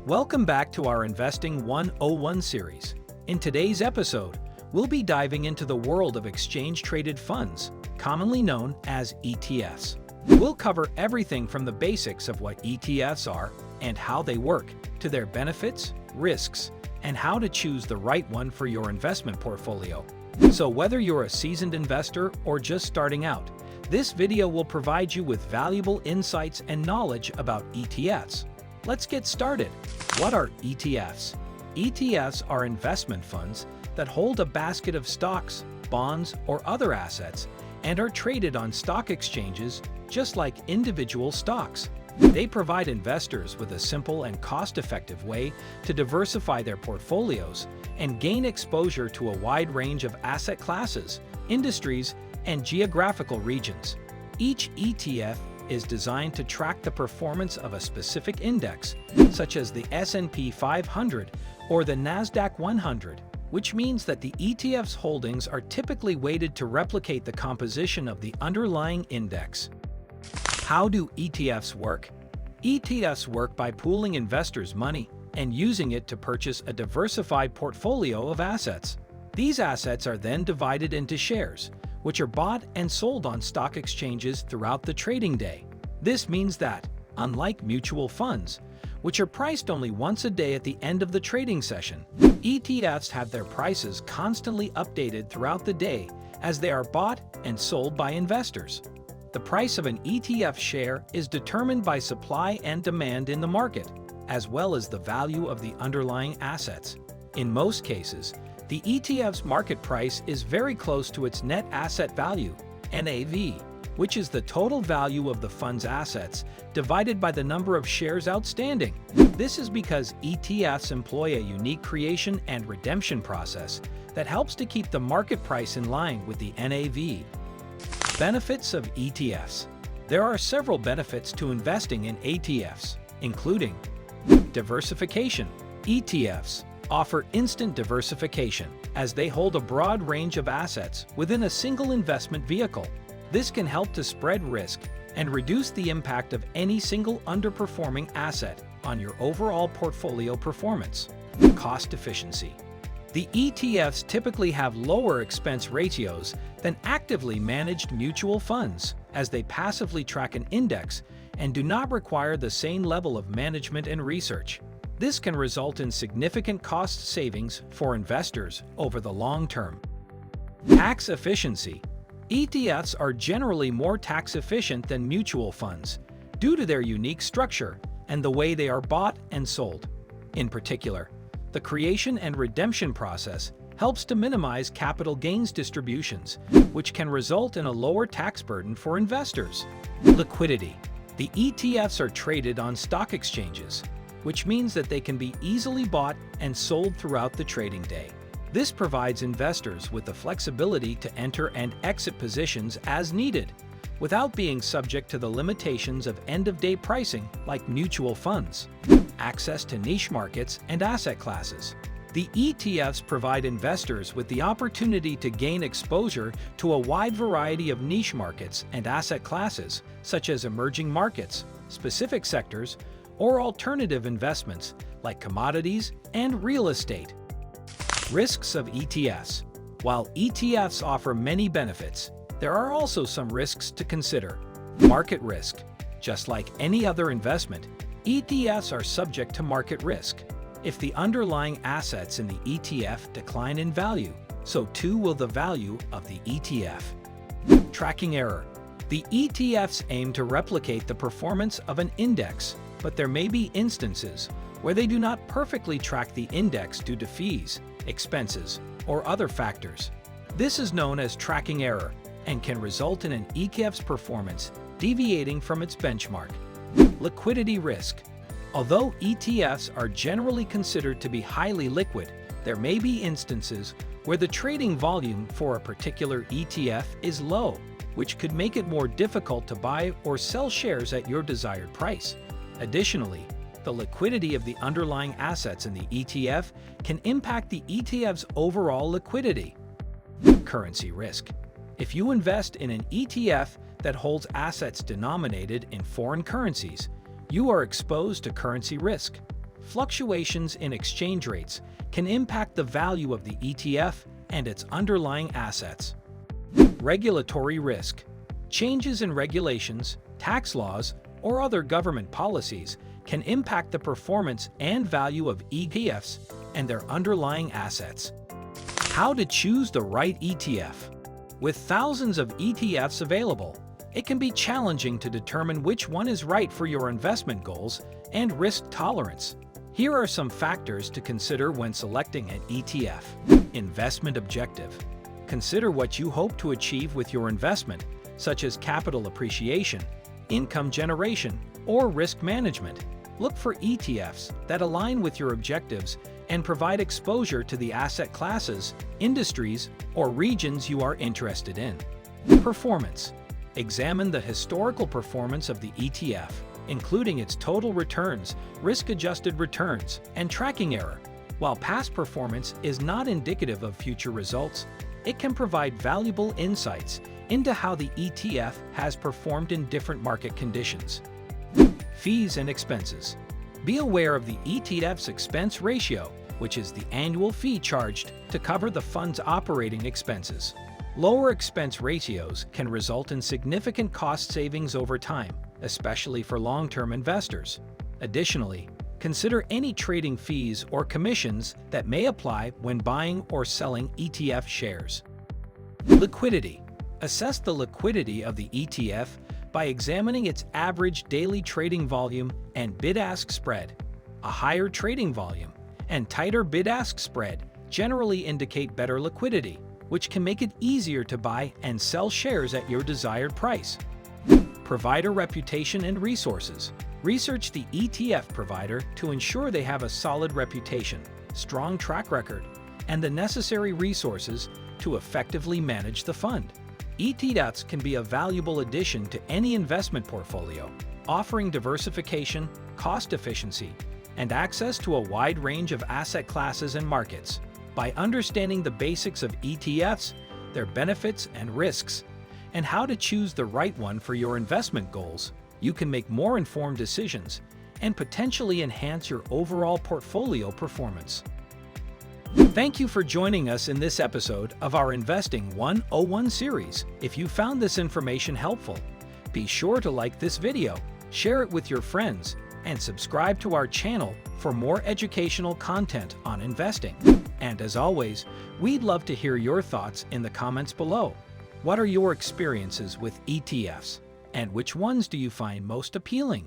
Welcome back to our Investing 101 series. In today's episode, we'll be diving into the world of exchange-traded funds, commonly known as ETFs. We'll cover everything from the basics of what ETFs are and how they work, to their benefits, risks, and how to choose the right one for your investment portfolio. So whether you're a seasoned investor or just starting out, this video will provide you with valuable insights and knowledge about ETFs. Let's get started. What are ETFs? ETFs are investment funds that hold a basket of stocks, bonds, or other assets and are traded on stock exchanges just like individual stocks. They provide investors with a simple and cost-effective way to diversify their portfolios and gain exposure to a wide range of asset classes, industries, and geographical regions. Each ETF is designed to track the performance of a specific index, such as the S&P 500 or the NASDAQ 100, which means that the ETF's holdings are typically weighted to replicate the composition of the underlying index. How do ETFs work? ETFs work by pooling investors' money and using it to purchase a diversified portfolio of assets. These assets are then divided into shares, which are bought and sold on stock exchanges throughout the trading day. This means that, unlike mutual funds, which are priced only once a day at the end of the trading session, ETFs have their prices constantly updated throughout the day as they are bought and sold by investors. The price of an ETF share is determined by supply and demand in the market, as well as the value of the underlying assets. In most cases, the ETF's market price is very close to its net asset value, NAV, which is the total value of the fund's assets divided by the number of shares outstanding. This is because ETFs employ a unique creation and redemption process that helps to keep the market price in line with the NAV. Benefits of ETFs. There are several benefits to investing in ETFs, including diversification. ETFs offer instant diversification as they hold a broad range of assets within a single investment vehicle. This can help to spread risk and reduce the impact of any single underperforming asset on your overall portfolio performance. Cost efficiency. The ETFs typically have lower expense ratios than actively managed mutual funds, as they passively track an index and do not require the same level of management and research. This can result in significant cost savings for investors over the long term. Tax efficiency. ETFs are generally more tax efficient than mutual funds due to their unique structure and the way they are bought and sold. In particular, the creation and redemption process helps to minimize capital gains distributions, which can result in a lower tax burden for investors. Liquidity. The ETFs are traded on stock exchanges, which means that they can be easily bought and sold throughout the trading day. This provides investors with the flexibility to enter and exit positions as needed, without being subject to the limitations of end-of-day pricing like mutual funds. Access to niche markets and asset classes. The ETFs provide investors with the opportunity to gain exposure to a wide variety of niche markets and asset classes, such as emerging markets, specific sectors, or alternative investments like commodities and real estate. Risks of ETFs. While ETFs offer many benefits, there are also some risks to consider. Market risk. Just like any other investment, ETFs are subject to market risk. If the underlying assets in the ETF decline in value, so too will the value of the ETF. Tracking error. The ETFs aim to replicate the performance of an index, but there may be instances where they do not perfectly track the index due to fees, expenses, or other factors. This is known as tracking error and can result in an ETF's performance deviating from its benchmark. Liquidity risk. Although ETFs are generally considered to be highly liquid, there may be instances where the trading volume for a particular ETF is low, which could make it more difficult to buy or sell shares at your desired price. Additionally, the liquidity of the underlying assets in the ETF can impact the ETF's overall liquidity. Currency risk. If you invest in an ETF that holds assets denominated in foreign currencies, you are exposed to currency risk. fluctuations in exchange rates can impact the value of the ETF and its underlying assets. Regulatory risk. Changes in regulations, tax laws, or other government policies can impact the performance and value of ETFs and their underlying assets. How to choose the right ETF. With thousands of ETFs available, it can be challenging to determine which one is right for your investment goals and risk tolerance. Here are some factors to consider when selecting an ETF. Investment objective. Consider what you hope to achieve with your investment, such as capital appreciation, income generation, or risk management. Look for ETFs that align with your objectives and provide exposure to the asset classes, industries, or regions you are interested in. Performance. Examine the historical performance of the ETF, including its total returns, risk-adjusted returns, and tracking error. While past performance is not indicative of future results, it can provide valuable insights into how the ETF has performed in different market conditions. Fees and expenses. Be aware of the ETF's expense ratio, which is the annual fee charged to cover the fund's operating expenses. Lower expense ratios can result in significant cost savings over time, especially for long-term investors. Additionally, consider any trading fees or commissions that may apply when buying or selling ETF shares. Liquidity. Assess the liquidity of the ETF by examining its average daily trading volume and bid-ask spread. A higher trading volume and tighter bid-ask spread generally indicate better liquidity, which can make it easier to buy and sell shares at your desired price. Provider reputation and resources. Research the ETF provider to ensure they have a solid reputation, strong track record, and the necessary resources to effectively manage the fund. ETFs can be a valuable addition to any investment portfolio, offering diversification, cost efficiency, and access to a wide range of asset classes and markets. By understanding the basics of ETFs, their benefits and risks, and how to choose the right one for your investment goals, you can make more informed decisions and potentially enhance your overall portfolio performance. Thank you for joining us in this episode of our Investing 101 series. If you found this information helpful, be sure to like this video, share it with your friends, and subscribe to our channel for more educational content on investing. And as always, we'd love to hear your thoughts in the comments below. What are your experiences with ETFs, and which ones do you find most appealing?